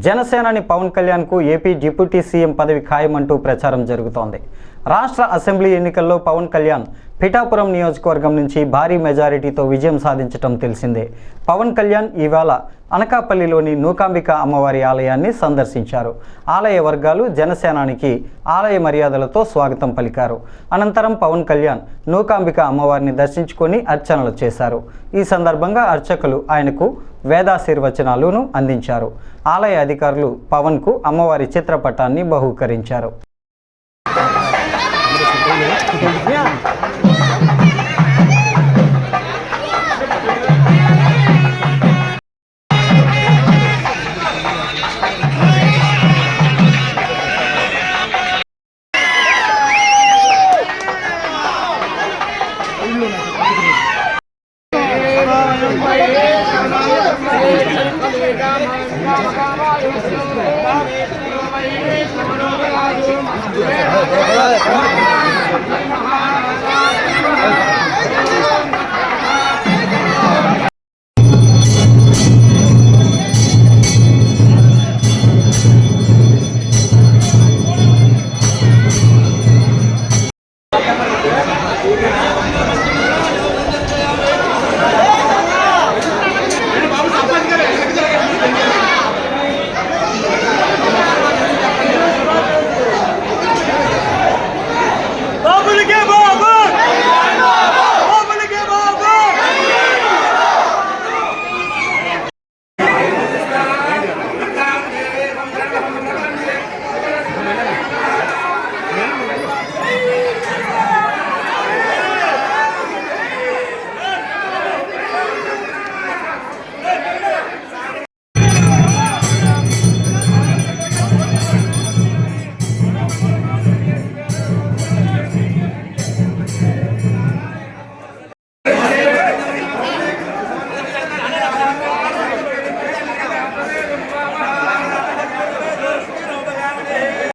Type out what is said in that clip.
జనసేనాని పవన్ కళ్యాణ్కు AP deputy CM పదవి ఖాయమంటూ ప్రచారం జరుగుతోంది. రాష్ట్ర అసెంబ్లీ ఎన్నికల్లో పవన్ కళ్యాణ్ పిఠాపురం నియోజకవర్గం నుంచి భారీ మెజారిటీతో విజయం సాధించడం తెలిసిందే. పవన్ కళ్యాణ్ ఇవాళ అనకాపల్లిలోని నూకాంబిక అమ్మవారి ఆలయాన్ని సందర్శించారు. ఆలయ వర్గాలు జనసేనానికి ఆలయ మర్యాదలతో స్వాగతం పలికారు. అనంతరం పవన్ కళ్యాణ్ నూకాంబిక అమ్మవారిని దర్శించుకొని అర్చనలు చేశారు. ఈ సందర్భంగా అర్చకులు ఆయనకు వేదాశీర్వచనాలను అందించారు. ఆలయ అధికారులు పవన్కు అమ్మవారి చిత్రపటాన్ని బహూకరించారు. Hey!